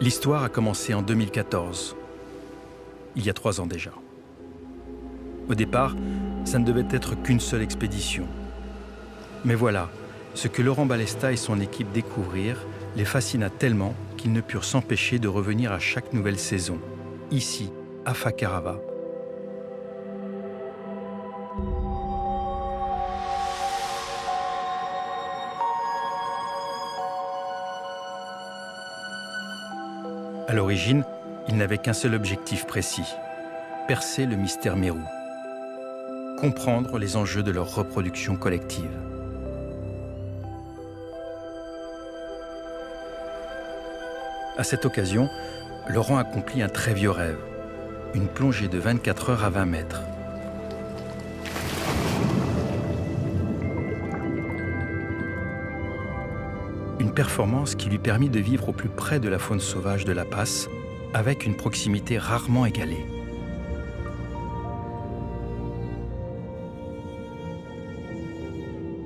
L'histoire a commencé en 2014, il y a 3 ans déjà. Au départ, ça ne devait être qu'une seule expédition. Mais voilà, ce que Laurent Balesta et son équipe découvrirent les fascina tellement qu'ils ne purent s'empêcher de revenir à chaque nouvelle saison, ici, à Fakarava. À l'origine, ils n'avaient qu'un seul objectif précis, percer le mystère mérou, comprendre les enjeux de leur reproduction collective. À cette occasion, Laurent accomplit un très vieux rêve, une plongée de 24 heures à 20 mètres. Une performance qui lui permit de vivre au plus près de la faune sauvage de la Passe, avec une proximité rarement égalée.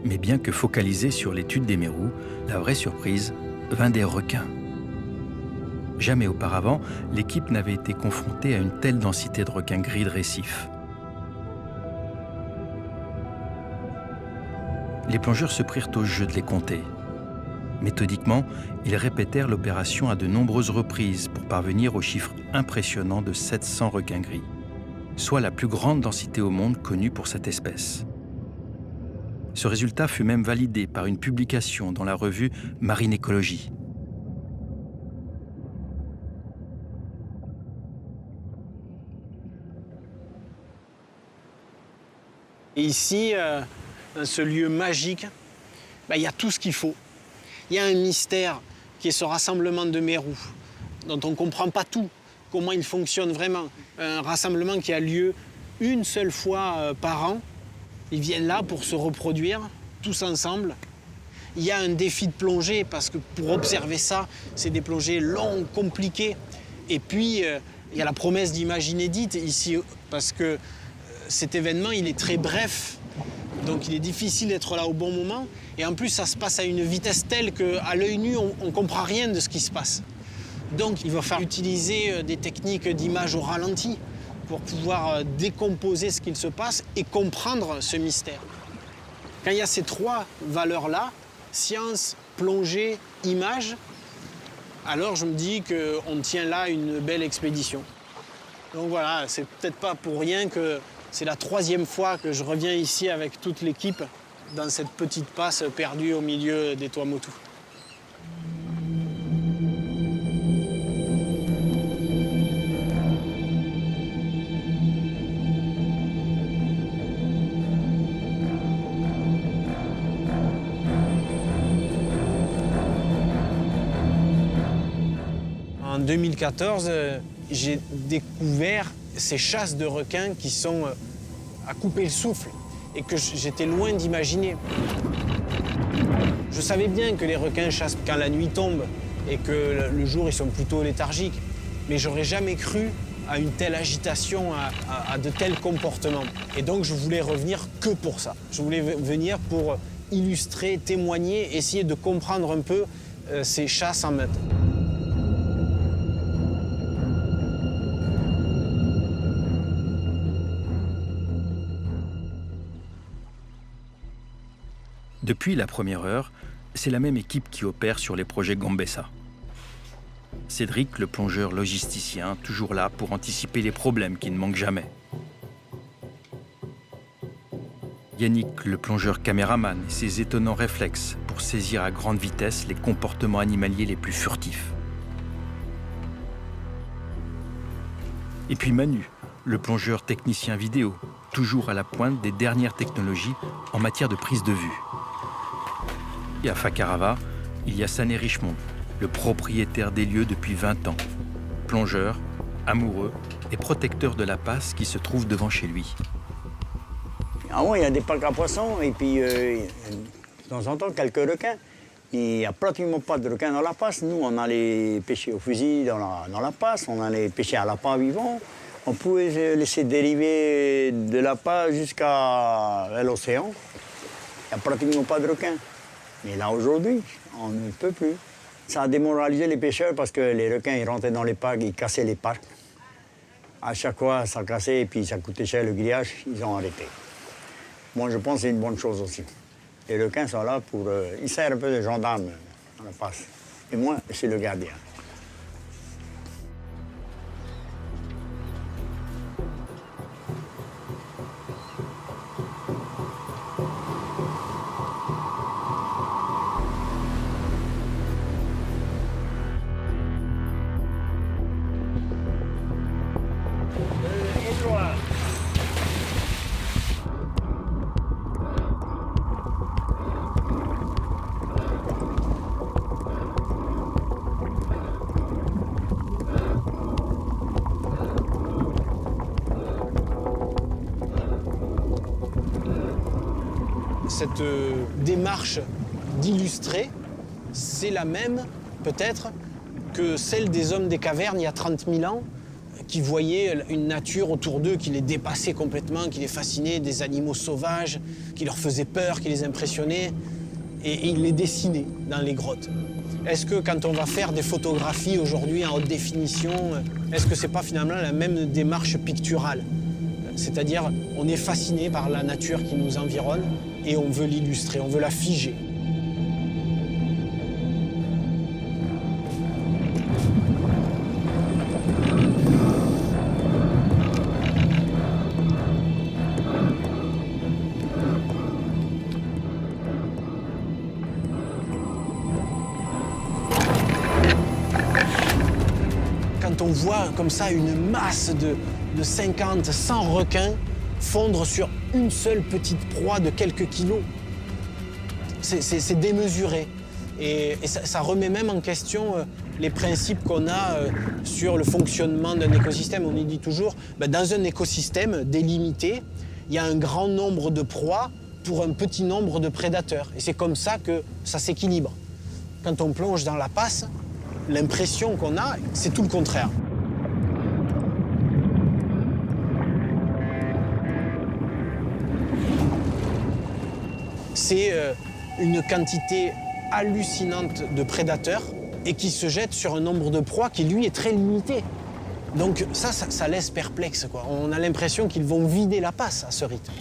Mais bien que focalisé sur l'étude des mérous, la vraie surprise vint des requins. Jamais auparavant, l'équipe n'avait été confrontée à une telle densité de requins gris de récif. Les plongeurs se prirent au jeu de les compter. Méthodiquement, ils répétèrent l'opération à de nombreuses reprises pour parvenir au chiffre impressionnant de 700 requins gris, soit la plus grande densité au monde connue pour cette espèce. Ce résultat fut même validé par une publication dans la revue Marine Écologie. Et ici, dans ce lieu magique, il y a tout ce qu'il faut. Il y a un mystère qui est ce rassemblement de mérous, dont on ne comprend pas tout, comment il fonctionne vraiment. Un rassemblement qui a lieu une seule fois par an. Ils viennent là pour se reproduire, tous ensemble. Il y a un défi de plongée, parce que pour observer ça, c'est des plongées longues, compliquées. Et puis, il y a la promesse d'images inédites ici, parce que cet événement, il est très bref. Donc il est difficile d'être là au bon moment. Et en plus, ça se passe à une vitesse telle qu'à l'œil nu, on ne comprend rien de ce qui se passe. Donc il va falloir utiliser des techniques d'image au ralenti pour pouvoir décomposer ce qu'il se passe et comprendre ce mystère. Quand il y a ces 3 valeurs-là, science, plongée, image, alors je me dis qu'on tient là une belle expédition. Donc voilà, c'est peut-être pas pour rien que c'est la 3e fois que je reviens ici avec toute l'équipe dans cette petite passe perdue au milieu des Tuamotu. En 2014, j'ai découvert ces chasses de requins qui sont à couper le souffle et que j'étais loin d'imaginer. Je savais bien que les requins chassent quand la nuit tombe et que le jour ils sont plutôt léthargiques, mais j'aurais jamais cru à une telle agitation, à de tels comportements. Et donc je voulais revenir que pour ça. Je voulais venir pour illustrer, témoigner, essayer de comprendre un peu ces chasses en meute. Depuis la première heure, c'est la même équipe qui opère sur les projets Gambessa. Cédric, le plongeur logisticien, toujours là pour anticiper les problèmes qui ne manquent jamais. Yannick, le plongeur caméraman, et ses étonnants réflexes pour saisir à grande vitesse les comportements animaliers les plus furtifs. Et puis Manu, le plongeur technicien vidéo, toujours à la pointe des dernières technologies en matière de prise de vue. Et à Fakarava, il y a Sané Richemont, le propriétaire des lieux depuis 20 ans, plongeur, amoureux et protecteur de la passe qui se trouve devant chez lui. Avant, il y a des parcs à poissons et puis de temps en temps, quelques requins. Il n'y a pratiquement pas de requins dans la passe. Nous, on allait pêcher au fusil dans la passe, on allait pêcher à l'appât vivant. On pouvait laisser dériver de l'appât jusqu'à l'océan. Il n'y a pratiquement pas de requins. Mais là, aujourd'hui, on ne peut plus. Ça a démoralisé les pêcheurs parce que les requins, ils rentraient dans les parcs, ils cassaient les parcs. À chaque fois, ça cassait et puis ça coûtait cher le grillage, ils ont arrêté. Moi, je pense que c'est une bonne chose aussi. Les requins sont là pour... ils servent un peu de gendarmes dans la passe. Et moi, je suis le gardien. Cette démarche d'illustrer, c'est la même, peut-être, que celle des hommes des cavernes il y a 30 000 ans, qui voyaient une nature autour d'eux qui les dépassait complètement, qui les fascinait, des animaux sauvages, qui leur faisaient peur, qui les impressionnaient, et ils les dessinaient dans les grottes. Est-ce que quand on va faire des photographies aujourd'hui en haute définition, est-ce que c'est pas finalement la même démarche picturale? C'est-à-dire, on est fasciné par la nature qui nous environne et on veut l'illustrer, on veut la figer. Quand on voit comme ça une masse de 50, 100 requins fondre sur une seule petite proie de quelques kilos, c'est démesuré. Et ça remet même en question les principes qu'on a sur le fonctionnement d'un écosystème. On dit toujours, dans un écosystème délimité, il y a un grand nombre de proies pour un petit nombre de prédateurs. Et c'est comme ça que ça s'équilibre. Quand on plonge dans la passe, l'impression qu'on a, c'est tout le contraire. C'est une quantité hallucinante de prédateurs et qui se jettent sur un nombre de proies qui, lui, est très limité. Donc ça laisse perplexe, quoi. On a l'impression qu'ils vont vider la passe à ce rythme.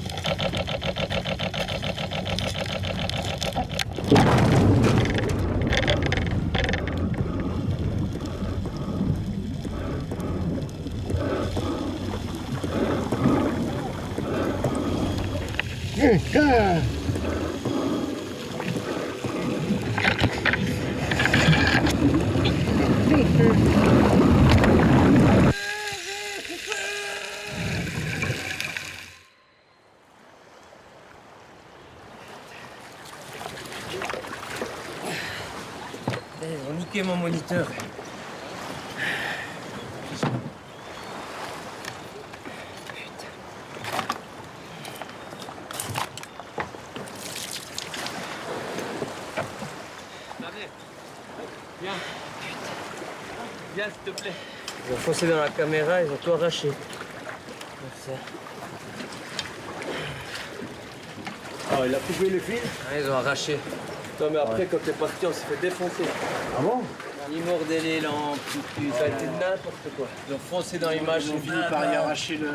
Ils ont niqué mon moniteur. Viens. Viens, s'il te plaît. Ils ont foncé dans la caméra, ils ont tout arraché. Merci. Oh, il a coupé le fil. Ils ont arraché. Non mais après quand t'es parti on s'est fait défoncer. Ah bon? Ils mordaient les lampes, Ça a été n'importe quoi. Ils ont foncé dans l'image. Ils ont fini par y arracher le...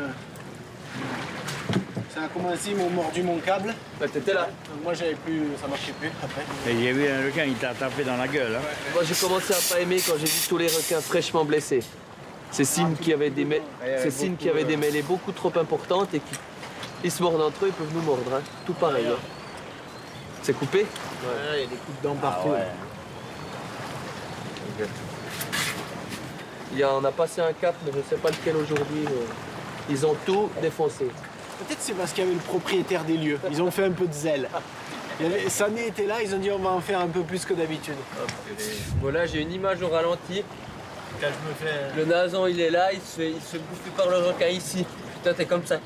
Ça a commencé, ils m'ont mordu mon câble. Bah t'étais là. Donc moi, j'avais plus... ça marchait plus après. Et il y a eu un requin, il t'a tapé dans la gueule. Hein? Moi j'ai commencé à pas aimer quand j'ai vu tous les requins fraîchement blessés. C'est signe qu'il y avait des mêlées beaucoup trop importantes et qu'ils se mordent entre eux, ils peuvent nous mordre. Hein. Tout pareil. Hein. C'est coupé? Ouais, il y a des coups de dents partout. On a passé un cap, mais je ne sais pas lequel aujourd'hui. Ils ont tout défoncé. Peut-être c'est parce qu'il y avait le propriétaire des lieux. Ils ont fait un peu de zèle. Sané était là, ils ont dit on va en faire un peu plus que d'habitude. Bon là j'ai une image au ralenti. Quand je me fais... Le nason il est là, il se bouffe par le requin ici. Putain t'es comme ça.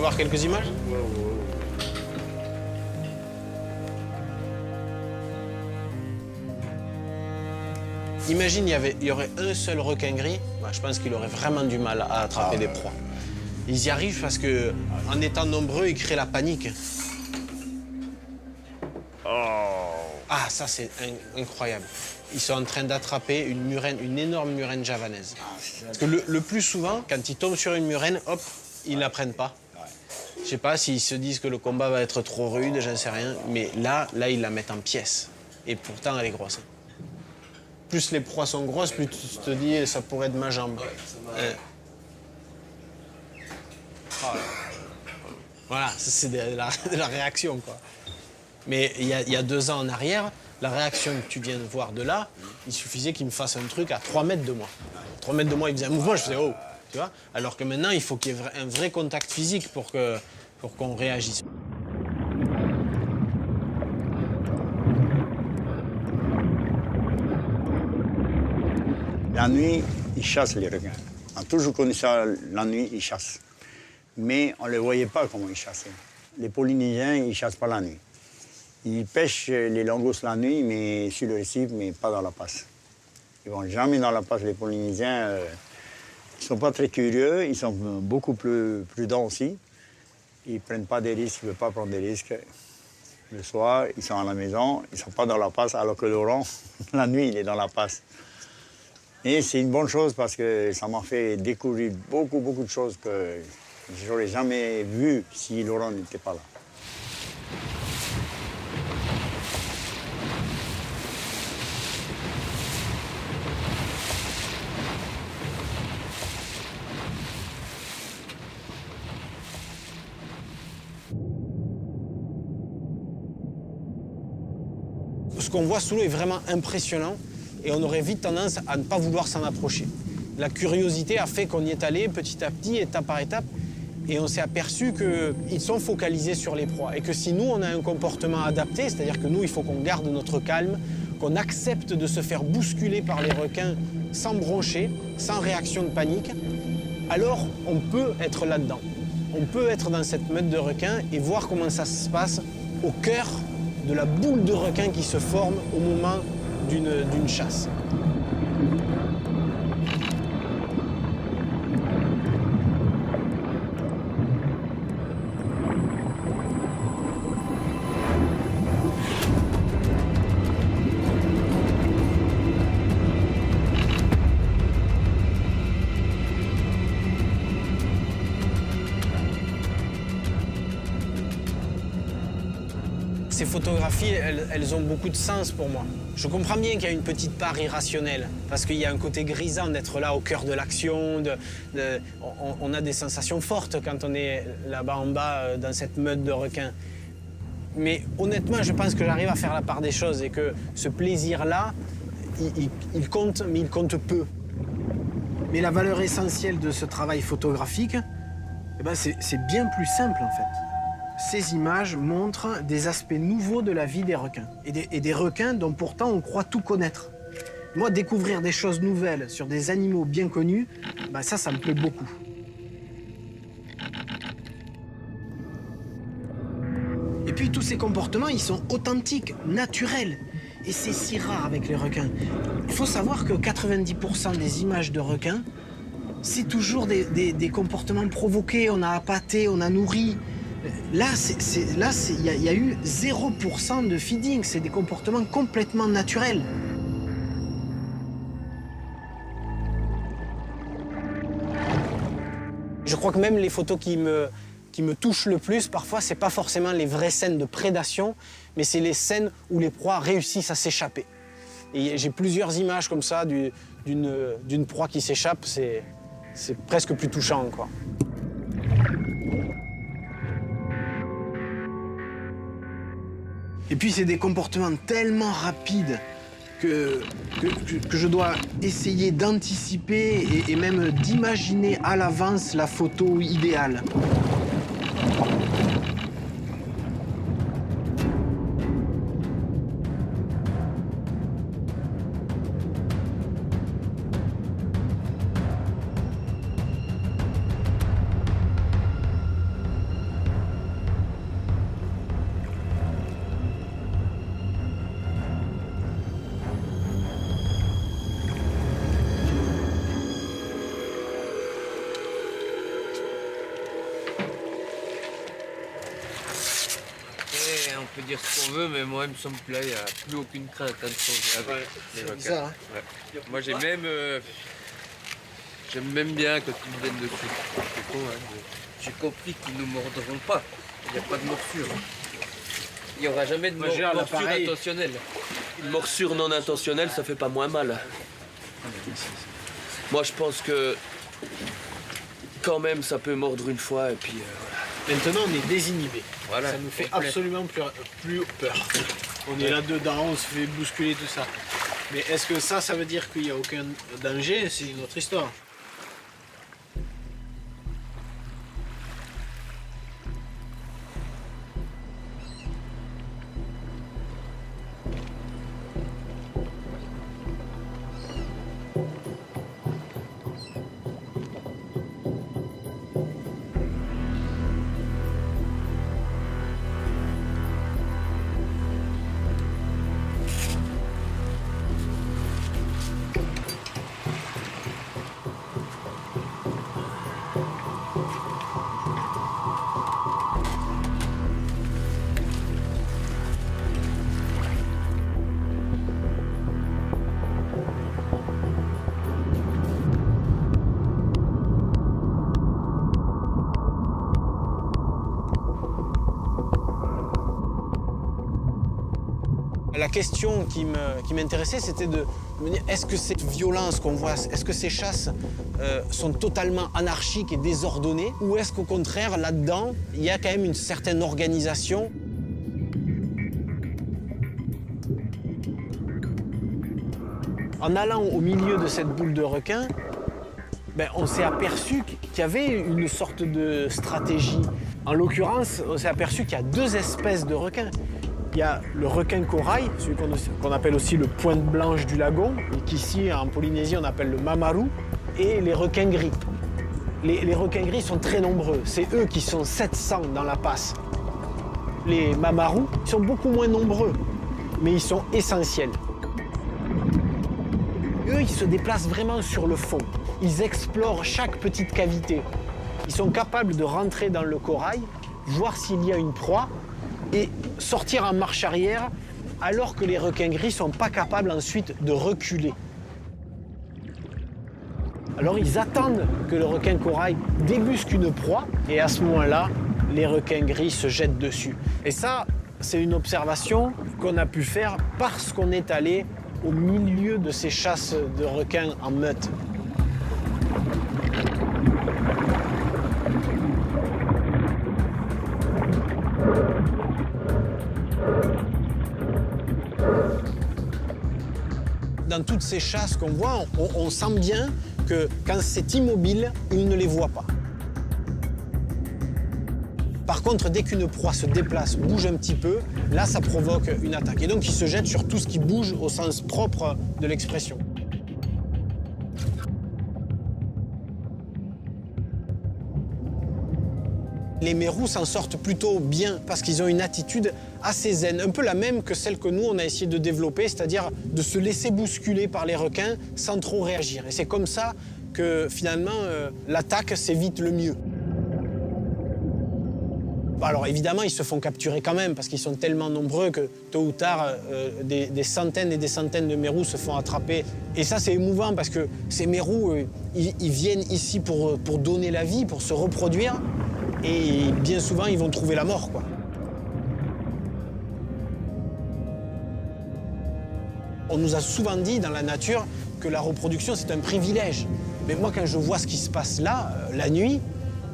voir quelques images? Imagine, il y aurait un seul requin gris, bah, je pense qu'il aurait vraiment du mal à attraper des proies. Ils y arrivent parce que, en étant nombreux, ils créent la panique. Ah, ça c'est incroyable. Ils sont en train d'attraper une murène, une énorme murène javanaise. Parce que le plus souvent, quand ils tombent sur une murène, hop, ils ne la prennent pas. Je sais pas s'ils se disent que le combat va être trop rude, j'en sais rien. Mais là, ils la mettent en pièces. Et pourtant, elle est grosse. Plus les proies sont grosses, plus tu te dis ça pourrait être ma jambe. Voilà, ça, c'est de la réaction, quoi. Mais il y a 2 ans en arrière, la réaction que tu viens de voir de là, il suffisait qu'il me fasse un truc à 3 mètres de moi. 3 mètres de moi, il faisait un mouvement, je faisais oh, tu vois. Alors que maintenant, il faut qu'il y ait un vrai contact physique pour qu'on réagisse. La nuit, ils chassent les requins. On a toujours connu ça, la nuit, ils chassent. Mais on ne les voyait pas comment ils chassaient. Les Polynésiens, ils ne chassent pas la nuit. Ils pêchent les langoustes la nuit, mais sur le récif, mais pas dans la passe. Ils ne vont jamais dans la passe, les Polynésiens. Ils ne sont pas très curieux, ils sont beaucoup plus prudents aussi. Ils ne prennent pas des risques, ils ne veulent pas prendre des risques. Le soir, ils sont à la maison, ils ne sont pas dans la passe, alors que Laurent, la nuit, il est dans la passe. Et c'est une bonne chose parce que ça m'a fait découvrir beaucoup de choses que je n'aurais jamais vues si Laurent n'était pas là. Ce qu'on voit sous l'eau est vraiment impressionnant et on aurait vite tendance à ne pas vouloir s'en approcher. La curiosité a fait qu'on y est allé petit à petit, étape par étape, et on s'est aperçu qu'ils sont focalisés sur les proies et que si nous, on a un comportement adapté, c'est-à-dire que nous, il faut qu'on garde notre calme, qu'on accepte de se faire bousculer par les requins sans broncher, sans réaction de panique, alors on peut être là-dedans. On peut être dans cette meute de requins et voir comment ça se passe au cœur de la boule de requins qui se forme au moment d'une chasse. Ces photographies, elles ont beaucoup de sens pour moi. Je comprends bien qu'il y a une petite part irrationnelle, parce qu'il y a un côté grisant d'être là au cœur de l'action. On a des sensations fortes quand on est là-bas en bas, dans cette meute de requins. Mais honnêtement, je pense que j'arrive à faire la part des choses et que ce plaisir-là, il compte, mais il compte peu. Mais la valeur essentielle de ce travail photographique, eh ben c'est bien plus simple en fait. Ces images montrent des aspects nouveaux de la vie des requins. Et des requins dont pourtant on croit tout connaître. Moi, découvrir des choses nouvelles sur des animaux bien connus, ben ça me plaît beaucoup. Et puis tous ces comportements, ils sont authentiques, naturels. Et c'est si rare avec les requins. Il faut savoir que 90% des images de requins, c'est toujours des comportements provoqués. On a appâté, on a nourri. Là, il y a eu 0% de feeding. C'est des comportements complètement naturels. Je crois que même les photos qui me touchent le plus, parfois, c'est pas forcément les vraies scènes de prédation, mais c'est les scènes où les proies réussissent à s'échapper. Et j'ai plusieurs images comme ça d'une proie qui s'échappe. C'est presque plus touchant, quoi. Et puis c'est des comportements tellement rapides que je dois essayer d'anticiper et même d'imaginer à l'avance la photo idéale. on peut dire ce qu'on veut, mais moi, il me semble que là, il n'y a plus aucune crainte de changer avec les requins. Ça, hein. Ouais. Moi, j'aime même bien quand ils me viennent dessus. C'est con, hein, mais j'ai compris qu'ils ne nous mordront pas. Il n'y a pas de morsure. Il n'y aura jamais de Moi, j'ai un morsure appareil. intentionnelle. Une morsure non intentionnelle, ça fait pas moins mal. Moi, je pense que quand même, ça peut mordre une fois et puis voilà. Maintenant, on est désinhibé. Voilà, Ça nous fait complet. absolument plus peur. On est là-dedans, on se fait bousculer, tout ça. Mais est-ce que ça veut dire qu'il n'y a aucun danger? C'est une autre histoire. La question qui m'intéressait, c'était de me dire, est-ce que cette violence qu'on voit, est-ce que ces chasses sont totalement anarchiques et désordonnées, ou est-ce qu'au contraire, là-dedans, il y a quand même une certaine organisation? En allant au milieu de cette boule de requin, ben, on s'est aperçu qu'il y avait une sorte de stratégie. En l'occurrence, on s'est aperçu qu'il y a deux espèces de requins. Il y a le requin corail, celui qu'on appelle aussi le pointe blanche du lagon, et qu'ici en Polynésie on appelle le mamaru, et les requins gris. Les requins gris sont très nombreux, c'est eux qui sont 700 dans la passe. Les mamarus sont beaucoup moins nombreux, mais ils sont essentiels. Eux, ils se déplacent vraiment sur le fond. Ils explorent chaque petite cavité. Ils sont capables de rentrer dans le corail, voir s'il y a une proie, et sortir en marche arrière alors que les requins gris ne sont pas capables ensuite de reculer. Alors ils attendent que le requin corail débusque une proie et à ce moment-là, les requins gris se jettent dessus. Et ça, c'est une observation qu'on a pu faire parce qu'on est allé au milieu de ces chasses de requins en meute. Dans toutes ces chasses qu'on voit, on sent bien que quand c'est immobile, ils ne les voient pas. Par contre, dès qu'une proie se déplace, bouge un petit peu, là, ça provoque une attaque. Et donc, ils se jettent sur tout ce qui bouge au sens propre de l'expression. Les mérous s'en sortent plutôt bien parce qu'ils ont une attitude assez zen, un peu la même que celle que nous, on a essayé de développer, c'est-à-dire de se laisser bousculer par les requins sans trop réagir. Et c'est comme ça que finalement, l'attaque s'évite le mieux. Alors évidemment, ils se font capturer quand même parce qu'ils sont tellement nombreux que tôt ou tard, des centaines et des centaines de mérous se font attraper. Et ça, c'est émouvant parce que ces mérous, ils viennent ici pour donner la vie, pour se reproduire. Et bien souvent, ils vont trouver la mort, quoi. On nous a souvent dit dans la nature que la reproduction, c'est un privilège. Mais moi, quand je vois ce qui se passe là, la nuit,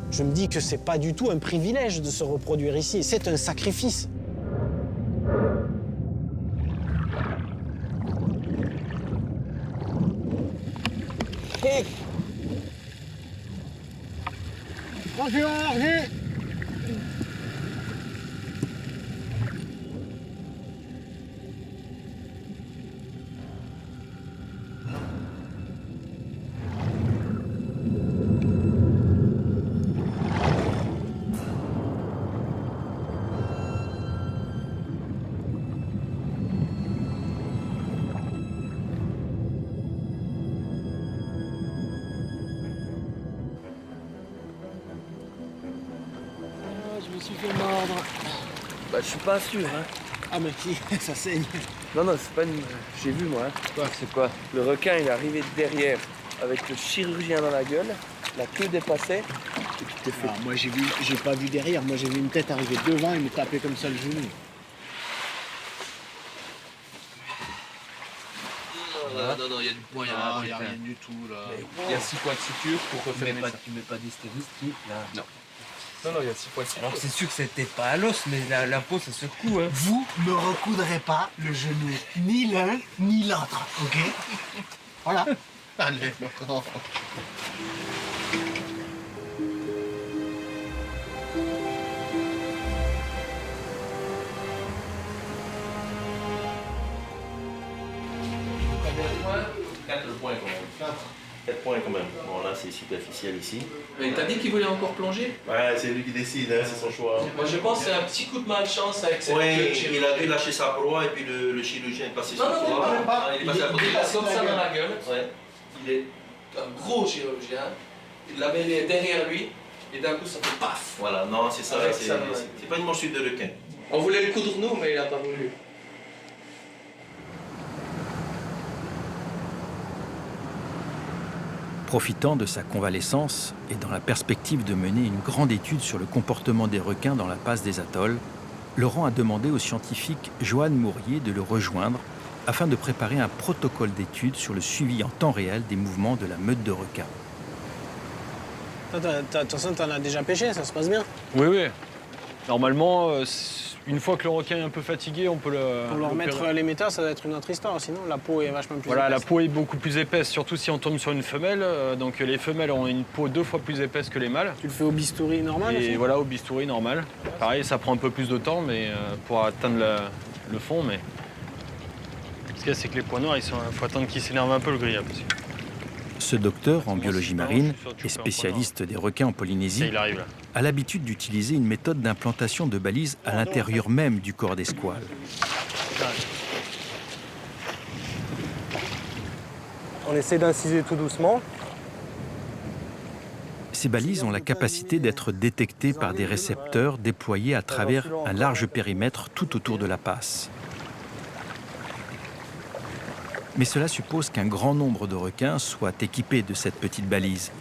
je me dis que c'est pas du tout un privilège de se reproduire ici. C'est un sacrifice. Hey. Bonjour, je me suis fait mordre. Bah, je suis pas sûr, hein. Ah mais qui ça saigne. Non, non, c'est pas une... J'ai vu, moi. Hein. Quoi? C'est quoi? Le requin, il est arrivé derrière avec le chirurgien dans la gueule, la queue dépassait, et puis t'es fait. Ah, moi j'ai pas vu derrière, moi j'ai vu une tête arriver devant et me taper comme ça le genou. Non, il y a du point, il y a Ah, y a rien du tout là. Il y a 6 points de suture pour refermer ça. Tu mets pas d'hystéristique là. Non. Non, non, il y a 6 points de suture. Alors c'est sûr que c'était pas à l'os, mais la peau ça secoue. Hein. Vous ne recoudrez pas le genou, ni l'un ni l'autre, ok? Voilà. Allez, d'accord. Points quand même. 4 points quand même. Bon là c'est superficiel ici. Mais t'as dit qu'il voulait encore plonger? Ouais, c'est lui qui décide, hein, c'est son choix. Moi je pense que c'est un petit coup de malchance avec cette Oui, queue de il a dû lâcher sa proie et puis le chirurgien est passé sur Non, la non, proie. non, pas. Il est passé à côté. Il a comme ça dans la gueule. Ouais. Il est un gros chirurgien. Il l'avait derrière lui. Et d'un coup ça fait paf. Voilà, non, c'est ça, Avec c'est ça, ouais. c'est pas une morsure de requin. On voulait le coudre nous, mais il a pas voulu. Profitant de sa convalescence et dans la perspective de mener une grande étude sur le comportement des requins dans la passe des atolls, Laurent a demandé au scientifique Joanne Mourier de le rejoindre afin de préparer un protocole d'étude sur le suivi en temps réel des mouvements de la meute de requins. De toute façon, t'en as déjà pêché, ça se passe bien. Oui, oui. Normalement, une fois que le requin est un peu fatigué, on peut le... Pour leur l'opérer. mettre l'émetteur, ça doit être une autre histoire, sinon la peau est vachement plus Voilà, la épaisse. peau est beaucoup plus épaisse, surtout si on tombe sur une femelle. Donc les femelles ont une peau 2 fois plus épaisse que les mâles. Tu le fais au bistouri normal Et aussi voilà, au bistouri normal. Pareil, ça prend un peu plus de temps mais pour atteindre le fond. Mais ce qu'il y a, c'est que les points noirs, il faut attendre qu'ils s'énervent un peu le grillage. Ce docteur en biologie marine et spécialiste des requins en Polynésie Il arrive là. a l'habitude d'utiliser une méthode d'implantation de balises à l'intérieur même du corps des squales. On essaie d'inciser tout doucement. Ces balises ont la capacité d'être détectées par des récepteurs déployés à travers un large périmètre tout autour de la passe. Mais cela suppose qu'un grand nombre de requins soient équipés de cette petite balise.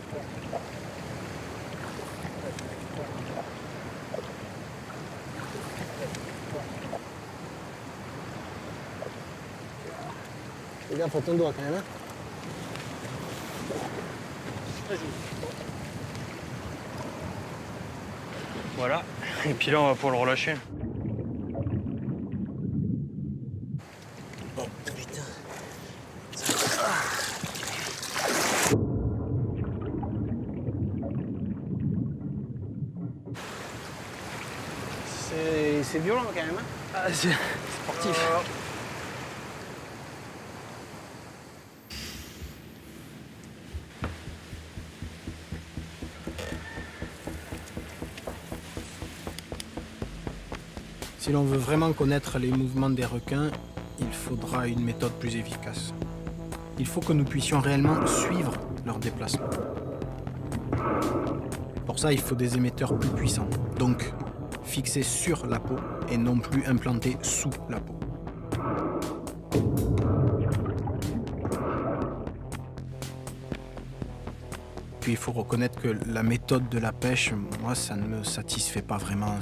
Fais gaffe à ton doigt quand même. Hein. Voilà. Et puis là, on va pouvoir le relâcher. C'est violent quand même. Hein. Ah, c'est sportif. Si l'on veut vraiment connaître les mouvements des requins, il faudra une méthode plus efficace. Il faut que nous puissions réellement suivre leurs déplacements. Pour ça, il faut des émetteurs plus puissants, donc fixés sur la peau et non plus implantés sous la peau. Puis il faut reconnaître que la méthode de la pêche, moi, ça ne me satisfait pas vraiment.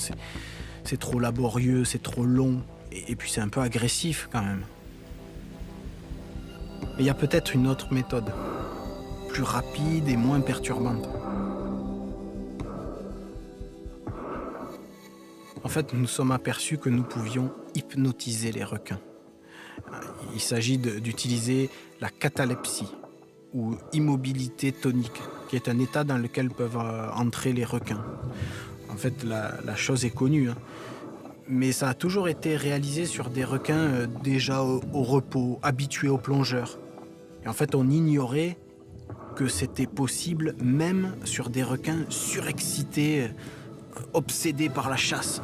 C'est trop laborieux, c'est trop long, et puis c'est un peu agressif quand même. Mais il y a peut-être une autre méthode, plus rapide et moins perturbante. En fait, nous nous sommes aperçus que nous pouvions hypnotiser les requins. Il s'agit d'utiliser la catalepsie, ou immobilité tonique, qui est un état dans lequel peuvent entrer les requins. En fait, la chose est connue, hein. Mais ça a toujours été réalisé sur des requins déjà au repos, habitués aux plongeurs. Et en fait, on ignorait que c'était possible même sur des requins surexcités, obsédés par la chasse.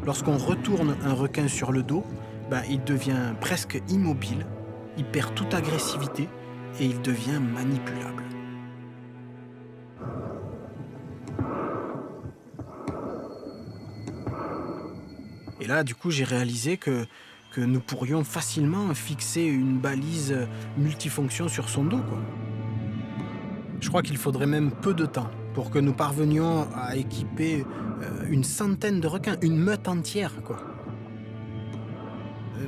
Lorsqu'on retourne un requin sur le dos, il devient presque immobile, il perd toute agressivité et il devient manipulable. là, du coup, j'ai réalisé que nous pourrions facilement fixer une balise multifonction sur son dos, quoi. Je crois qu'il faudrait même peu de temps pour que nous parvenions à équiper une centaine de requins, une meute entière, quoi.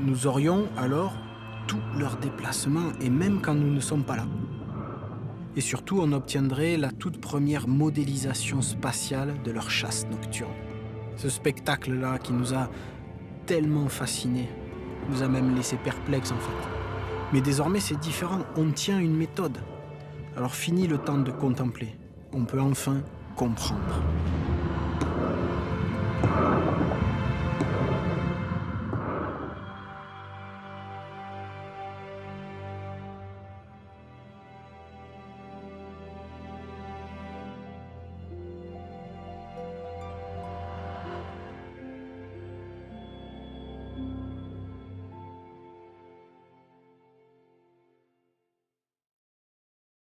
Nous aurions alors tous leurs déplacements, et même quand nous ne sommes pas là. Et surtout, on obtiendrait la toute première modélisation spatiale de leur chasse nocturne. Ce spectacle-là qui nous a tellement fascinés, nous a même laissé perplexes en fait. Mais désormais c'est différent, on tient une méthode. Alors fini le temps de contempler, on peut enfin comprendre.